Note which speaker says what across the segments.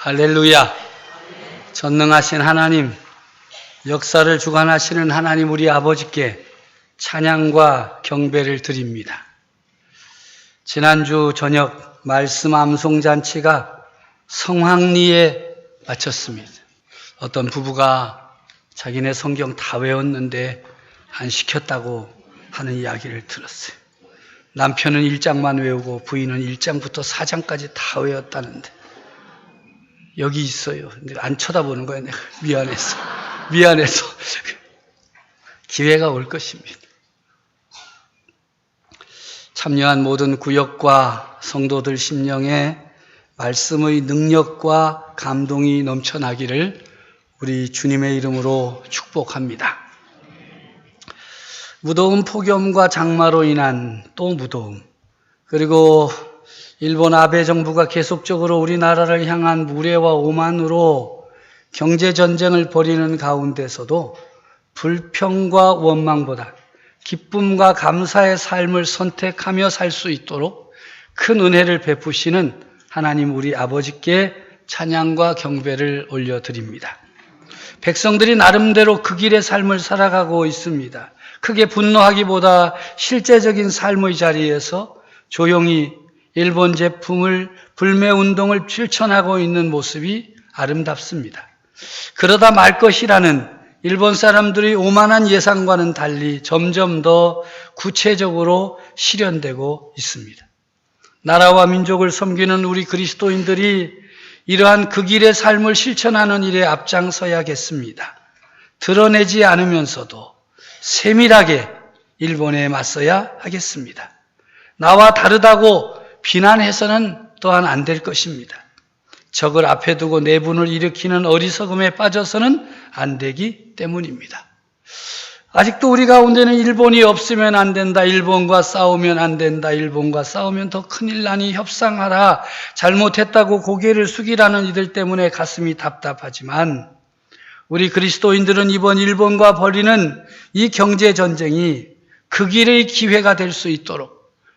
Speaker 1: 할렐루야. 전능하신 하나님, 역사를 주관하시는 하나님 우리 아버지께 찬양과 경배를 드립니다. 지난주 저녁 말씀 암송잔치가 성황리에 마쳤습니다. 어떤 부부가 자기네 성경 다 외웠는데 안 시켰다고 하는 이야기를 들었어요. 남편은 1장만 외우고 부인은 1장부터 4장까지 다 외웠다는데 여기 있어요. 근데 안 쳐다보는 거야. 내가 미안해서 기회가 올 것입니다. 참여한 모든 구역과 성도들 심령에 말씀의 능력과 감동이 넘쳐나기를 우리 주님의 이름으로 축복합니다. 무더운 폭염과 장마로 인한 또 무더움, 그리고 일본 아베 정부가 계속적으로 우리나라를 향한 무례와 오만으로 경제전쟁을 벌이는 가운데서도 불평과 원망보다 기쁨과 감사의 삶을 선택하며 살 수 있도록 큰 은혜를 베푸시는 하나님 우리 아버지께 찬양과 경배를 올려드립니다. 백성들이 나름대로 그 길의 삶을 살아가고 있습니다. 크게 분노하기보다 실제적인 삶의 자리에서 조용히 일본 제품을 불매운동을 실천하고 있는 모습이 아름답습니다. 그러다 말 것이라는 일본 사람들이 오만한 예상과는 달리 점점 더 구체적으로 실현되고 있습니다. 나라와 민족을 섬기는 우리 그리스도인들이 이러한 그 길의 삶을 실천하는 일에 앞장서야겠습니다. 드러내지 않으면서도 세밀하게 일본에 맞서야 하겠습니다. 나와 다르다고 비난해서는 또한 안 될 것입니다. 적을 앞에 두고 내분을 일으키는 어리석음에 빠져서는 안 되기 때문입니다. 아직도 우리 가운데는 일본이 없으면 안 된다, 일본과 싸우면 안 된다, 일본과 싸우면 더 큰일 나니 협상하라, 잘못했다고 고개를 숙이라는 이들 때문에 가슴이 답답하지만 우리 그리스도인들은 이번 일본과 벌이는 이 경제전쟁이 그 길의 기회가 될 수 있도록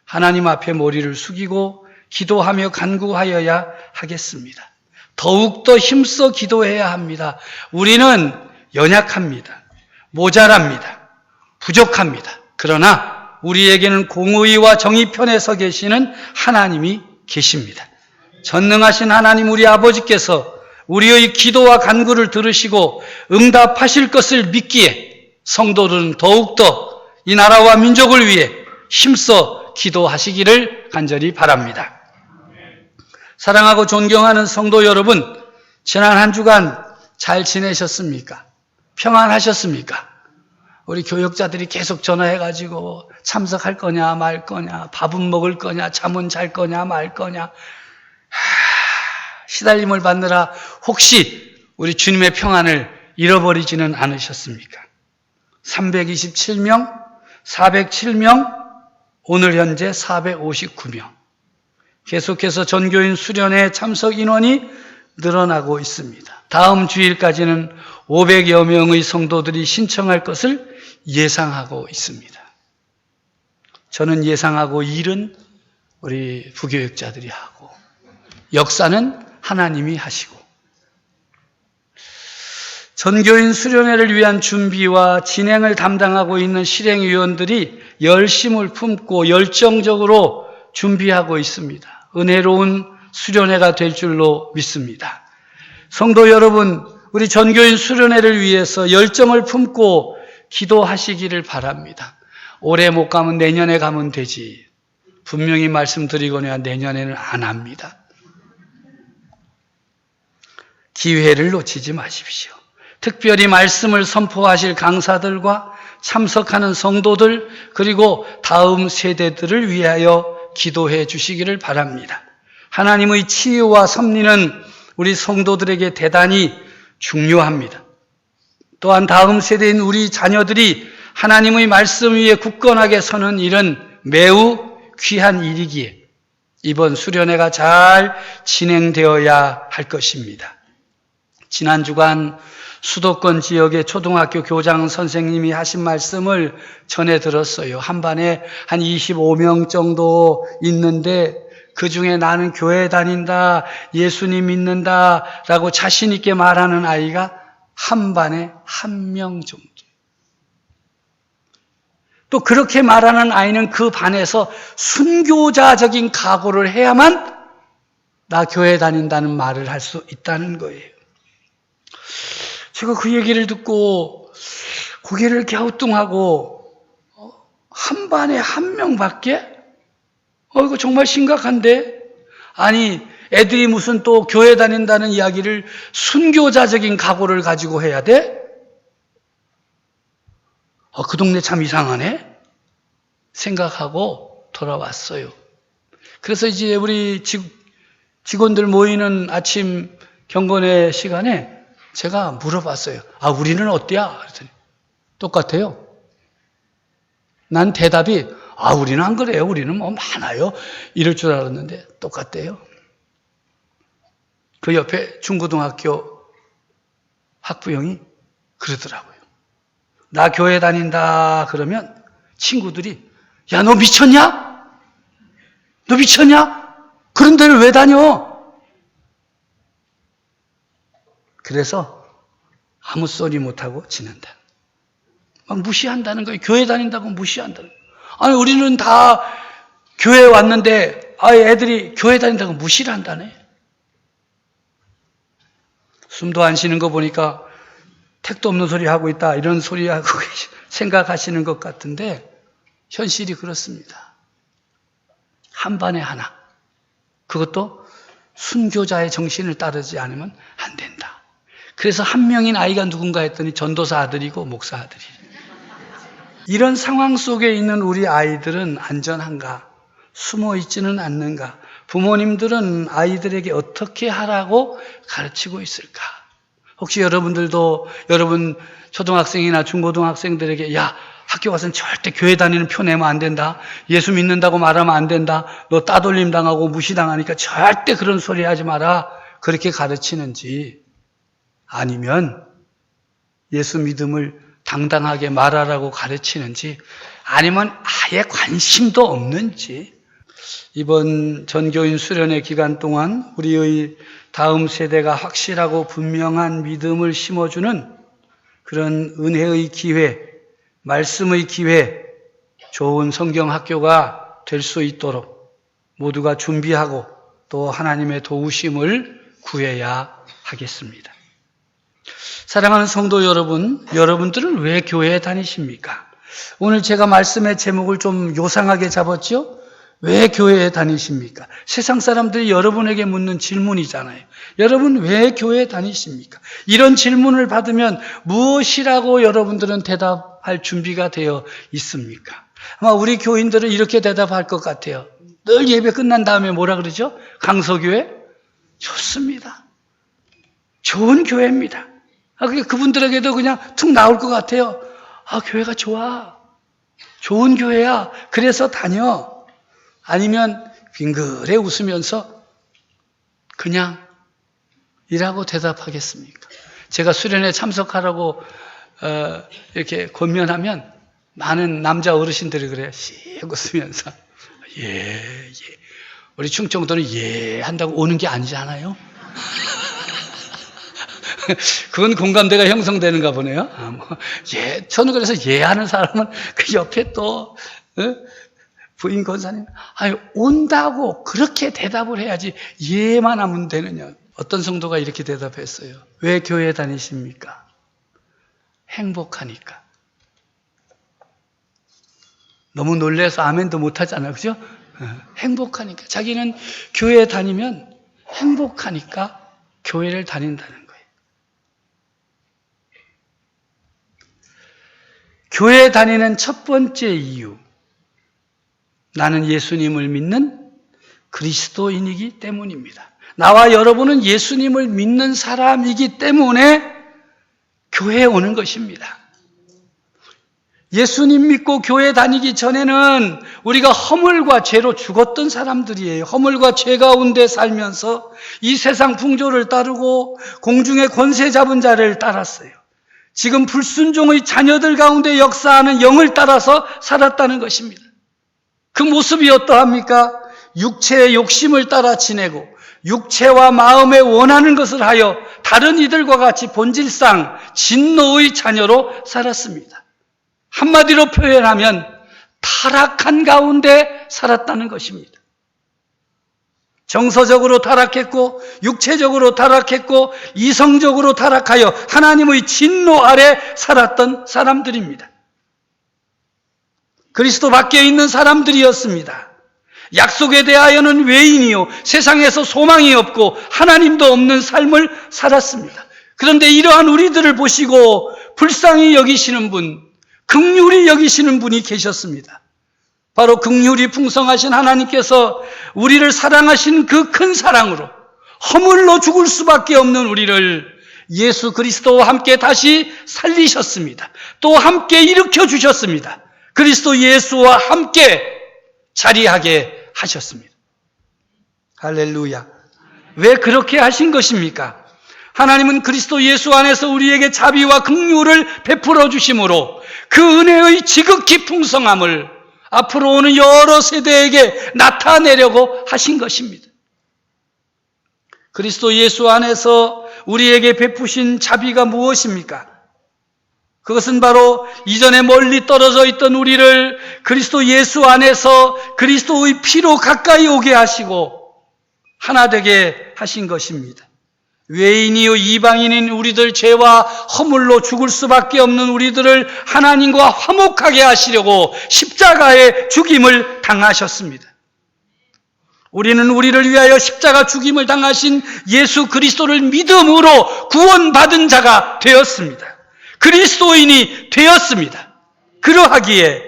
Speaker 1: 하나님 앞에 머리를 숙이고 기도하며 간구하여야 하겠습니다. 더욱더 힘써 기도해야 합니다. 우리는 연약합니다. 모자랍니다. 부족합니다. 그러나 우리에게는 공의와 정의 편에 서 계시는 하나님이 계십니다. 전능하신 하나님 우리 아버지께서 우리의 기도와 간구를 들으시고 응답하실 것을 믿기에 성도들은 더욱더 이 나라와 민족을 위해 힘써 기도하시기를 간절히 바랍니다. 사랑하고 존경하는 성도 여러분, 지난 한 주간 잘 지내셨습니까? 평안하셨습니까? 우리 교역자들이 계속 전화해가지고 참석할 거냐 말 거냐, 밥은 먹을 거냐, 잠은 잘 거냐 말 거냐, 시달림을 받느라 혹시 우리 주님의 평안을 잃어버리지는 않으셨습니까? 327명, 407명, 오늘 현재 459명. 계속해서 전교인 수련회 참석 인원이 늘어나고 있습니다. 다음 주일까지는 500여 명의 성도들이 신청할 것을 예상하고 있습니다. 저는 예상하고 일은 우리 부교육자들이 하고 역사는 하나님이 하시고 전교인 수련회를 위한 준비와 진행을 담당하고 있는 실행위원들이 열심을 품고 열정적으로 준비하고 있습니다. 은혜로운 수련회가 될 줄로 믿습니다. 성도 여러분, 우리 전교인 수련회를 위해서 열정을 품고 기도하시기를 바랍니다. 올해 못 가면 내년에 가면 되지. 분명히 말씀드리거나 내년에는 안 합니다. 기회를 놓치지 마십시오. 특별히 말씀을 선포하실 강사들과 참석하는 성도들, 그리고 다음 세대들을 위하여 기도해 주시기를 바랍니다. 하나님의 치유와 섭리는 우리 성도들에게 대단히 중요합니다. 또한 다음 세대인 우리 자녀들이 하나님의 말씀 위에 굳건하게 서는 일은 매우 귀한 일이기에 이번 수련회가 잘 진행되어야 할 것입니다. 지난 주간 수도권 지역의 초등학교 교장 선생님이 하신 말씀을 전해 들었어요. 한 반에 한 25명 정도 있는데 그 중에 나는 교회 다닌다, 예수님 믿는다 라고 자신 있게 말하는 아이가 한 반에 1명 정도. 또 그렇게 말하는 아이는 그 반에서 순교자적인 각오를 해야만 나 교회 다닌다는 말을 할 수 있다는 거예요. 제가 그 얘기를 듣고 고개를 갸우뚱하고 한 반에 1명밖에? 이거 정말 심각한데? 아니, 애들이 무슨 또 교회 다닌다는 이야기를 순교자적인 각오를 가지고 해야 돼? 그 동네 참 이상하네? 생각하고 돌아왔어요. 그래서 이제 우리 직원들 모이는 아침 경건회 시간에 제가 물어봤어요. 우리는 어때야? 그랬더니 똑같아요. 난 대답이 우리는 안 그래요. 우리는 뭐 많아요. 이럴 줄 알았는데 똑같대요. 그 옆에 중고등학교 학부형이 그러더라고요. 나 교회 다닌다 그러면 친구들이 야, 너 미쳤냐? 너 미쳤냐? 그런 데를 왜 다녀? 그래서 아무 소리 못하고 지낸다. 막 무시한다는 거예요. 교회 다닌다고 무시한다는 거예요. 아니, 우리는 다 교회에 왔는데 애들이 교회 다닌다고 무시를 한다네. 숨도 안 쉬는 거 보니까 택도 없는 소리 하고 있다 이런 소리 하고 생각하시는 것 같은데 현실이 그렇습니다. 한 반에 하나. 그것도 순교자의 정신을 따르지 않으면 안 된다. 그래서 1명인 아이가 누군가 했더니 전도사 아들이고 목사 아들이에요. 이런 상황 속에 있는 우리 아이들은 안전한가? 숨어 있지는 않는가? 부모님들은 아이들에게 어떻게 하라고 가르치고 있을까? 혹시 여러분들도 여러분 초등학생이나 중고등학생들에게 야, 학교 가서는 절대 교회 다니는 표 내면 안 된다. 예수 믿는다고 말하면 안 된다. 너 따돌림 당하고 무시당하니까 절대 그런 소리 하지 마라. 그렇게 가르치는지 아니면 예수 믿음을 당당하게 말하라고 가르치는지 아니면 아예 관심도 없는지 이번 전교인 수련회 기간 동안 우리의 다음 세대가 확실하고 분명한 믿음을 심어주는 그런 은혜의 기회, 말씀의 기회, 좋은 성경학교가 될 수 있도록 모두가 준비하고 또 하나님의 도우심을 구해야 하겠습니다. 사랑하는 성도 여러분, 여러분들은 왜 교회에 다니십니까? 오늘 제가 말씀의 제목을 좀 요상하게 잡았죠? 왜 교회에 다니십니까? 세상 사람들이 여러분에게 묻는 질문이잖아요. 여러분 왜 교회에 다니십니까? 이런 질문을 받으면 무엇이라고 여러분들은 대답할 준비가 되어 있습니까? 아마 우리 교인들은 이렇게 대답할 것 같아요. 늘 예배 끝난 다음에 뭐라 그러죠? 강서교회? 좋습니다. 좋은 교회입니다. 그분들에게도 그냥 툭 나올 것 같아요. 교회가 좋아. 좋은 교회야. 그래서 다녀. 아니면 빙그레 웃으면서 그냥 이라고 대답하겠습니까? 제가 수련회 참석하라고 이렇게 권면하면 많은 남자 어르신들이 그래요. 씩 웃으면서 예. 우리 충청도는 예 한다고 오는 게 아니잖아요. 그건 공감대가 형성되는가 보네요. 저는 그래서 예하는 사람은 그 옆에 또 부인 권사님, 온다고 그렇게 대답을 해야지 예만 하면 되느냐. 어떤 성도가 이렇게 대답했어요. 왜 교회에 다니십니까? 행복하니까. 너무 놀라서 아멘도 못하잖아요. 그죠? 행복하니까. 자기는 교회에 다니면 행복하니까 교회를 다닌다는 거예요. 교회에 다니는 첫 번째 이유. 나는 예수님을 믿는 그리스도인이기 때문입니다. 나와 여러분은 예수님을 믿는 사람이기 때문에 교회에 오는 것입니다. 예수님 믿고 교회 다니기 전에는 우리가 허물과 죄로 죽었던 사람들이에요. 허물과 죄 가운데 살면서 이 세상 풍조를 따르고 공중의 권세 잡은 자를 따랐어요. 지금 불순종의 자녀들 가운데 역사하는 영을 따라서 살았다는 것입니다. 그 모습이 어떠합니까? 육체의 욕심을 따라 지내고 육체와 마음에 원하는 것을 하여 다른 이들과 같이 본질상 진노의 자녀로 살았습니다. 한마디로 표현하면 타락한 가운데 살았다는 것입니다. 정서적으로 타락했고 육체적으로 타락했고 이성적으로 타락하여 하나님의 진노 아래 살았던 사람들입니다. 그리스도 밖에 있는 사람들이었습니다. 약속에 대하여는 외인이요 세상에서 소망이 없고 하나님도 없는 삶을 살았습니다. 그런데 이러한 우리들을 보시고 불쌍히 여기시는 분, 긍휼히 여기시는 분이 계셨습니다. 바로 긍휼이 풍성하신 하나님께서 우리를 사랑하신 그 큰 사랑으로 허물로 죽을 수밖에 없는 우리를 예수 그리스도와 함께 다시 살리셨습니다. 또 함께 일으켜 주셨습니다. 그리스도 예수와 함께 자리하게 하셨습니다. 할렐루야. 왜 그렇게 하신 것입니까? 하나님은 그리스도 예수 안에서 우리에게 자비와 긍휼을 베풀어 주심으로 그 은혜의 지극히 풍성함을 앞으로 오는 여러 세대에게 나타내려고 하신 것입니다. 그리스도 예수 안에서 우리에게 베푸신 자비가 무엇입니까? 그것은 바로 이전에 멀리 떨어져 있던 우리를 그리스도 예수 안에서 그리스도의 피로 가까이 오게 하시고 하나 되게 하신 것입니다. 외인이요 이방인인 우리들 죄와 허물로 죽을 수밖에 없는 우리들을 하나님과 화목하게 하시려고 십자가의 죽임을 당하셨습니다. 우리는 우리를 위하여 십자가 죽임을 당하신 예수 그리스도를 믿음으로 구원받은 자가 되었습니다. 그리스도인이 되었습니다. 그러하기에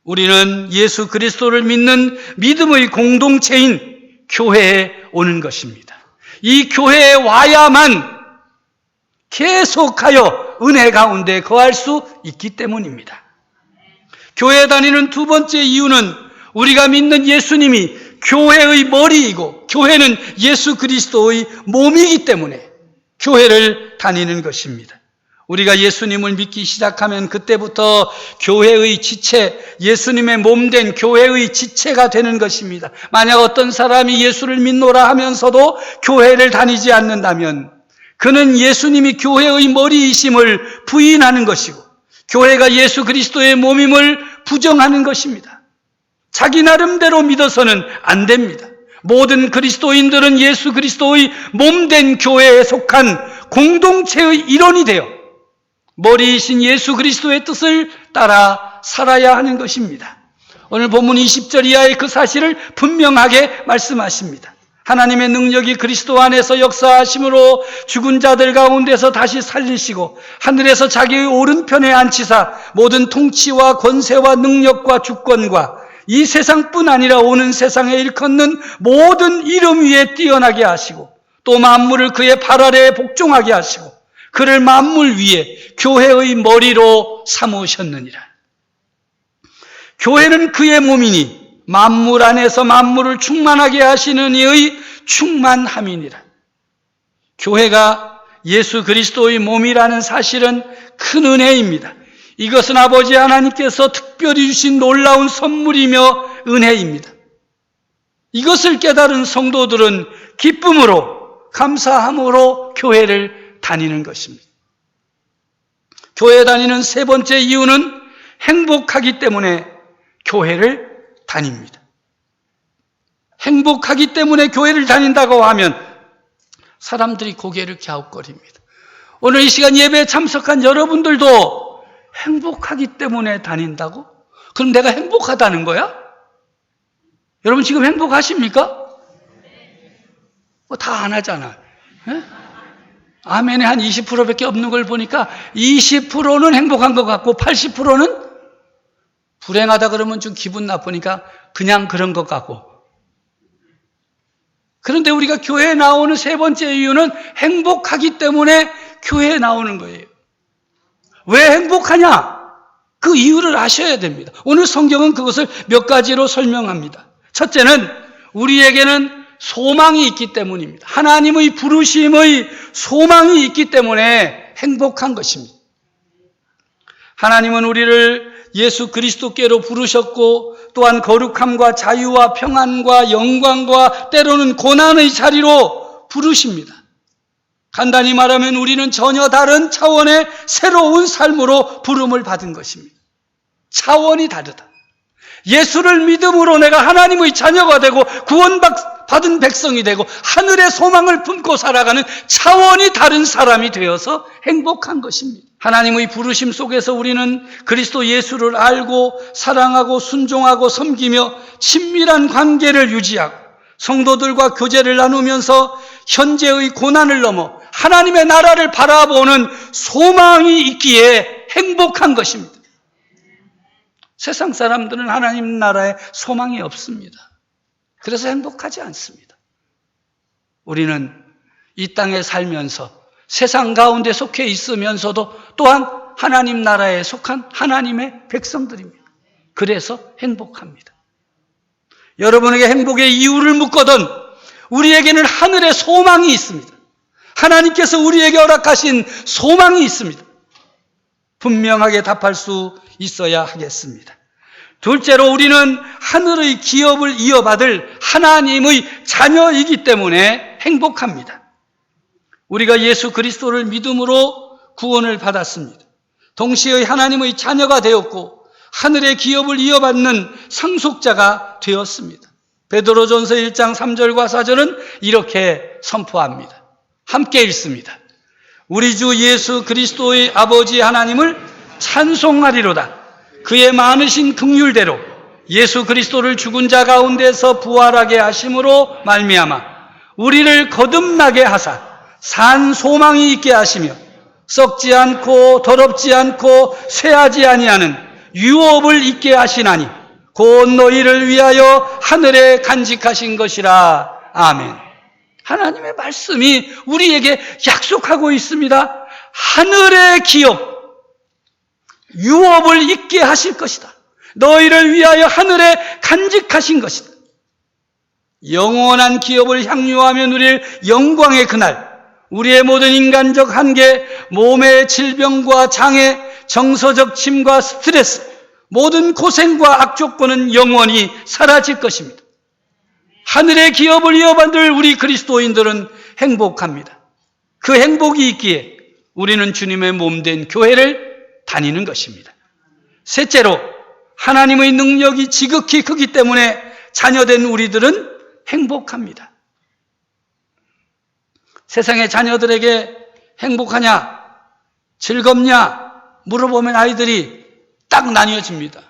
Speaker 1: 우리는 예수 그리스도를 믿는 믿음의 공동체인 교회에 오는 것입니다. 이 교회에 와야만 계속하여 은혜 가운데 거할 수 있기 때문입니다. 교회 다니는 두 번째 이유는 우리가 믿는 예수님이 교회의 머리이고 교회는 예수 그리스도의 몸이기 때문에 교회를 다니는 것입니다. 우리가 예수님을 믿기 시작하면 그때부터 교회의 지체, 예수님의 몸된 교회의 지체가 되는 것입니다. 만약 어떤 사람이 예수를 믿노라 하면서도 교회를 다니지 않는다면 그는 예수님이 교회의 머리이심을 부인하는 것이고 교회가 예수 그리스도의 몸임을 부정하는 것입니다. 자기 나름대로 믿어서는 안 됩니다. 모든 그리스도인들은 예수 그리스도의 몸된 교회에 속한 공동체의 일원이 되어 머리이신 예수 그리스도의 뜻을 따라 살아야 하는 것입니다. 오늘 본문 20절 이하의 그 사실을 분명하게 말씀하십니다. 하나님의 능력이 그리스도 안에서 역사하심으로 죽은 자들 가운데서 다시 살리시고 하늘에서 자기의 오른편에 앉히사 모든 통치와 권세와 능력과 주권과 이 세상뿐 아니라 오는 세상에 일컫는 모든 이름 위에 뛰어나게 하시고 또 만물을 그의 발 아래에 복종하게 하시고 그를 만물 위에 교회의 머리로 삼으셨느니라. 교회는 그의 몸이니 만물 안에서 만물을 충만하게 하시는 이의 충만함이니라. 교회가 예수 그리스도의 몸이라는 사실은 큰 은혜입니다. 이것은 아버지 하나님께서 특별히 주신 놀라운 선물이며 은혜입니다. 이것을 깨달은 성도들은 기쁨으로 감사함으로 교회를 다니는 것입니다. 교회 다니는 세 번째 이유는 행복하기 때문에 교회를 다닙니다. 행복하기 때문에 교회를 다닌다고 하면 사람들이 고개를 갸웃거립니다. 오늘 이 시간 예배에 참석한 여러분들도 행복하기 때문에 다닌다고? 그럼 내가 행복하다는 거야? 여러분 지금 행복하십니까? 다 안 하잖아. 에? 아멘에 한 20%밖에 없는 걸 보니까 20%는 행복한 것 같고 80%는 불행하다 그러면 좀 기분 나쁘니까 그냥 그런 것 같고. 그런데 우리가 교회에 나오는 세 번째 이유는 행복하기 때문에 교회에 나오는 거예요. 왜 행복하냐? 그 이유를 아셔야 됩니다. 오늘 성경은 그것을 몇 가지로 설명합니다. 첫째는 우리에게는 소망이 있기 때문입니다. 하나님의 부르심의 소망이 있기 때문에 행복한 것입니다. 하나님은 우리를 예수 그리스도께로 부르셨고 또한 거룩함과 자유와 평안과 영광과 때로는 고난의 자리로 부르십니다. 간단히 말하면 우리는 전혀 다른 차원의 새로운 삶으로 부름을 받은 것입니다. 차원이 다르다. 예수를 믿음으로 내가 하나님의 자녀가 되고 구원받은 백성이 되고 하늘의 소망을 품고 살아가는 차원이 다른 사람이 되어서 행복한 것입니다. 하나님의 부르심 속에서 우리는 그리스도 예수를 알고 사랑하고 순종하고 섬기며 친밀한 관계를 유지하고 성도들과 교제를 나누면서 현재의 고난을 넘어 하나님의 나라를 바라보는 소망이 있기에 행복한 것입니다. 세상 사람들은 하나님 나라에 소망이 없습니다. 그래서 행복하지 않습니다. 우리는 이 땅에 살면서 세상 가운데 속해 있으면서도 또한 하나님 나라에 속한 하나님의 백성들입니다. 그래서 행복합니다. 여러분에게 행복의 이유를 묻거든 우리에게는 하늘의 소망이 있습니다. 하나님께서 우리에게 허락하신 소망이 있습니다. 분명하게 답할 수 있어야 하겠습니다. 둘째로 우리는 하늘의 기업을 이어받을 하나님의 자녀이기 때문에 행복합니다. 우리가 예수 그리스도를 믿음으로 구원을 받았습니다. 동시에 하나님의 자녀가 되었고 하늘의 기업을 이어받는 상속자가 되었습니다. 베드로전서 1장 3절과 4절은 이렇게 선포합니다. 함께 읽습니다. 우리 주 예수 그리스도의 아버지 하나님을 찬송하리로다. 그의 많으신 긍휼대로 예수 그리스도를 죽은 자 가운데서 부활하게 하심으로 말미암아 우리를 거듭나게 하사 산 소망이 있게 하시며 썩지 않고 더럽지 않고 쇠하지 아니하는 유업을 있게 하시나니 곧 너희를 위하여 하늘에 간직하신 것이라. 아멘. 하나님의 말씀이 우리에게 약속하고 있습니다. 하늘의 기업, 유업을 있게 하실 것이다. 너희를 위하여 하늘에 간직하신 것이다. 영원한 기업을 향유하며 누릴 영광의 그날, 우리의 모든 인간적 한계, 몸의 질병과 장애, 정서적 침과 스트레스, 모든 고생과 악조건은 영원히 사라질 것입니다. 하늘의 기업을 이어받을 우리 그리스도인들은 행복합니다. 그 행복이 있기에 우리는 주님의 몸된 교회를 다니는 것입니다. 셋째로 하나님의 능력이 지극히 크기 때문에 자녀된 우리들은 행복합니다. 세상의 자녀들에게 행복하냐, 즐겁냐 물어보면 아이들이 딱 나뉘어집니다.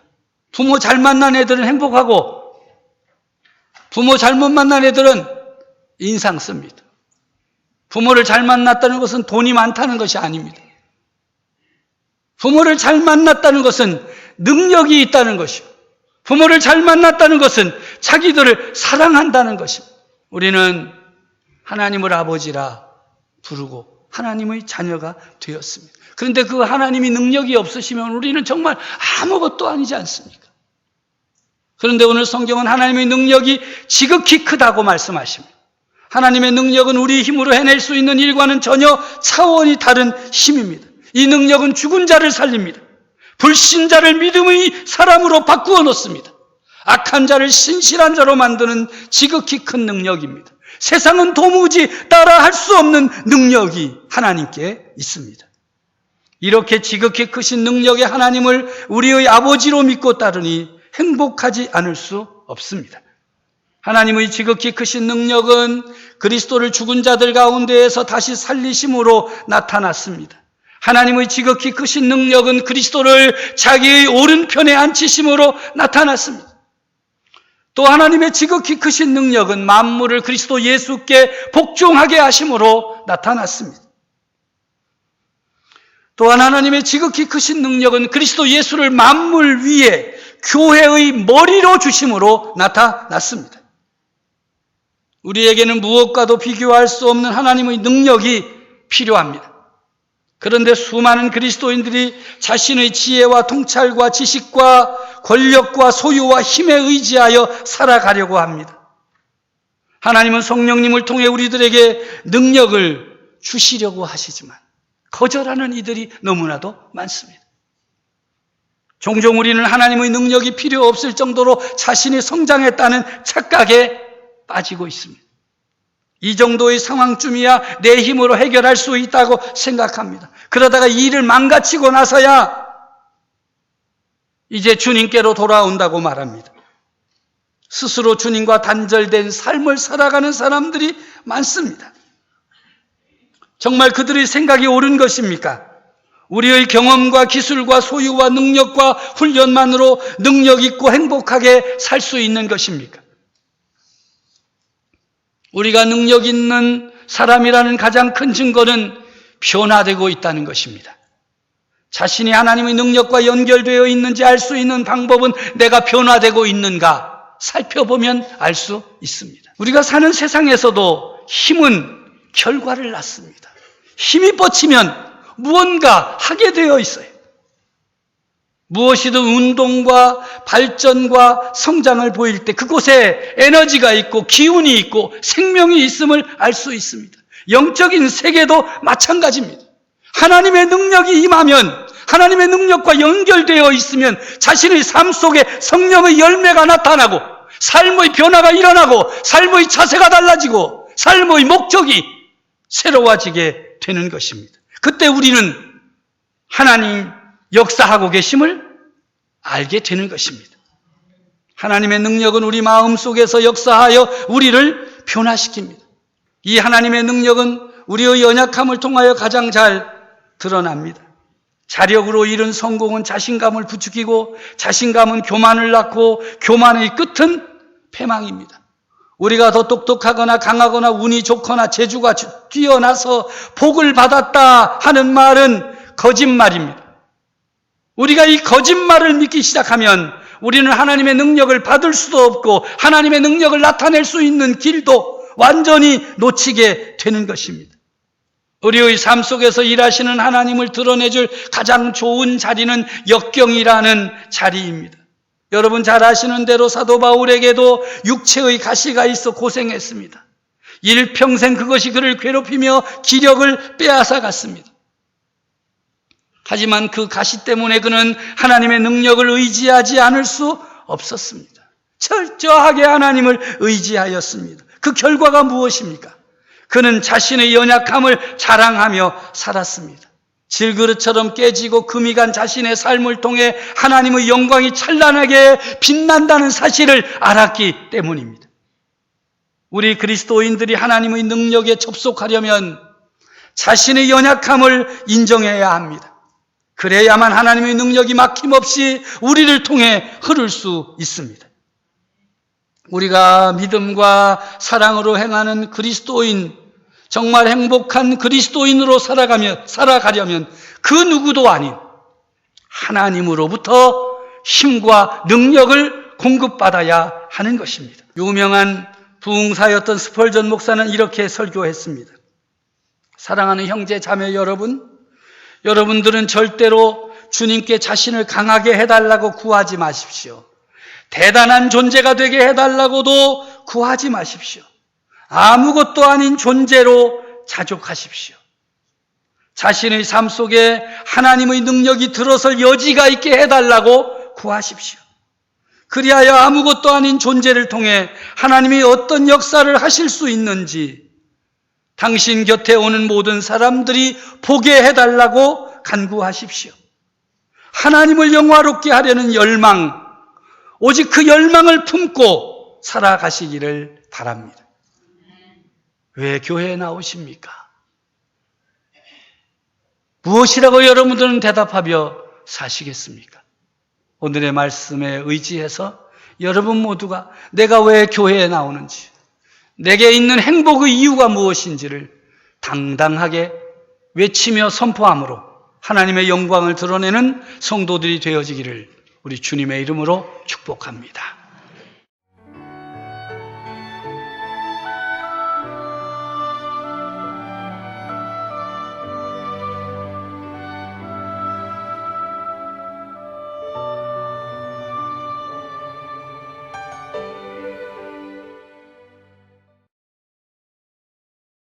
Speaker 1: 부모 잘 만난 애들은 행복하고 부모 잘못 만난 애들은 인상 씁니다. 부모를 잘 만났다는 것은 돈이 많다는 것이 아닙니다. 부모를 잘 만났다는 것은 능력이 있다는 것이고 부모를 잘 만났다는 것은 자기들을 사랑한다는 것입니다. 우리는 하나님을 아버지라 부르고 하나님의 자녀가 되었습니다. 그런데 그 하나님이 능력이 없으시면 우리는 정말 아무것도 아니지 않습니까? 그런데 오늘 성경은 하나님의 능력이 지극히 크다고 말씀하십니다. 하나님의 능력은 우리 힘으로 해낼 수 있는 일과는 전혀 차원이 다른 힘입니다. 이 능력은 죽은 자를 살립니다. 불신자를 믿음의 사람으로 바꾸어 놓습니다. 악한 자를 신실한 자로 만드는 지극히 큰 능력입니다. 세상은 도무지 따라할 수 없는 능력이 하나님께 있습니다. 이렇게 지극히 크신 능력의 하나님을 우리의 아버지로 믿고 따르니 행복하지 않을 수 없습니다. 하나님의 지극히 크신 능력은 그리스도를 죽은 자들 가운데에서 다시 살리심으로 나타났습니다. 하나님의 지극히 크신 능력은 그리스도를 자기의 오른편에 앉히심으로 나타났습니다. 또 하나님의 지극히 크신 능력은 만물을 그리스도 예수께 복종하게 하심으로 나타났습니다. 또한 하나님의 지극히 크신 능력은 그리스도 예수를 만물 위에 교회의 머리로 주심으로 나타났습니다. 우리에게는 무엇과도 비교할 수 없는 하나님의 능력이 필요합니다. 그런데 수많은 그리스도인들이 자신의 지혜와 통찰과 지식과 권력과 소유와 힘에 의지하여 살아가려고 합니다. 하나님은 성령님을 통해 우리들에게 능력을 주시려고 하시지만 거절하는 이들이 너무나도 많습니다. 종종 우리는 하나님의 능력이 필요 없을 정도로 자신이 성장했다는 착각에 빠지고 있습니다. 이 정도의 상황쯤이야 내 힘으로 해결할 수 있다고 생각합니다. 그러다가 일을 망가치고 나서야 이제 주님께로 돌아온다고 말합니다. 스스로 주님과 단절된 삶을 살아가는 사람들이 많습니다. 정말 그들의 생각이 옳은 것입니까? 우리의 경험과 기술과 소유와 능력과 훈련만으로 능력 있고 행복하게 살 수 있는 것입니까? 우리가 능력 있는 사람이라는 가장 큰 증거는 변화되고 있다는 것입니다. 자신이 하나님의 능력과 연결되어 있는지 알 수 있는 방법은 내가 변화되고 있는가 살펴보면 알 수 있습니다. 우리가 사는 세상에서도 힘은 결과를 낳습니다. 힘이 뻗치면 무언가 하게 되어 있어요. 무엇이든 운동과 발전과 성장을 보일 때 그곳에 에너지가 있고 기운이 있고 생명이 있음을 알 수 있습니다. 영적인 세계도 마찬가지입니다. 하나님의 능력이 임하면, 하나님의 능력과 연결되어 있으면 자신의 삶 속에 성령의 열매가 나타나고 삶의 변화가 일어나고 삶의 자세가 달라지고 삶의 목적이 새로워지게 되는 것입니다. 그때 우리는 하나님 역사하고 계심을 알게 되는 것입니다. 하나님의 능력은 우리 마음속에서 역사하여 우리를 변화시킵니다. 이 하나님의 능력은 우리의 연약함을 통하여 가장 잘 드러납니다. 자력으로 이룬 성공은 자신감을 부추기고 자신감은 교만을 낳고 교만의 끝은 패망입니다. 우리가 더 똑똑하거나 강하거나 운이 좋거나 재주가 뛰어나서 복을 받았다 하는 말은 거짓말입니다. 우리가 이 거짓말을 믿기 시작하면 우리는 하나님의 능력을 받을 수도 없고 하나님의 능력을 나타낼 수 있는 길도 완전히 놓치게 되는 것입니다. 우리의 삶 속에서 일하시는 하나님을 드러내줄 가장 좋은 자리는 역경이라는 자리입니다. 여러분 잘 아시는 대로 사도 바울에게도 육체의 가시가 있어 고생했습니다. 일평생 그것이 그를 괴롭히며 기력을 빼앗아 갔습니다. 하지만 그 가시 때문에 그는 하나님의 능력을 의지하지 않을 수 없었습니다. 철저하게 하나님을 의지하였습니다. 그 결과가 무엇입니까? 그는 자신의 연약함을 자랑하며 살았습니다. 질그릇처럼 깨지고 금이 간 자신의 삶을 통해 하나님의 영광이 찬란하게 빛난다는 사실을 알았기 때문입니다. 우리 그리스도인들이 하나님의 능력에 접속하려면 자신의 연약함을 인정해야 합니다. 그래야만 하나님의 능력이 막힘없이 우리를 통해 흐를 수 있습니다. 우리가 믿음과 사랑으로 행하는 그리스도인, 정말 행복한 그리스도인으로 살아가려면 그 누구도 아닌 하나님으로부터 힘과 능력을 공급받아야 하는 것입니다. 유명한 부흥사였던 스펄전 목사는 이렇게 설교했습니다. 사랑하는 형제 자매 여러분, 여러분들은 절대로 주님께 자신을 강하게 해달라고 구하지 마십시오. 대단한 존재가 되게 해달라고도 구하지 마십시오. 아무것도 아닌 존재로 자족하십시오. 자신의 삶 속에 하나님의 능력이 들어설 여지가 있게 해달라고 구하십시오. 그리하여 아무것도 아닌 존재를 통해 하나님이 어떤 역사를 하실 수 있는지 당신 곁에 오는 모든 사람들이 보게 해달라고 간구하십시오. 하나님을 영화롭게 하려는 열망, 오직 그 열망을 품고 살아가시기를 바랍니다. 왜 교회에 나오십니까? 무엇이라고 여러분들은 대답하며 사시겠습니까? 오늘의 말씀에 의지해서 여러분 모두가 내가 왜 교회에 나오는지, 내게 있는 행복의 이유가 무엇인지를 당당하게 외치며 선포함으로 하나님의 영광을 드러내는 성도들이 되어지기를 우리 주님의 이름으로 축복합니다.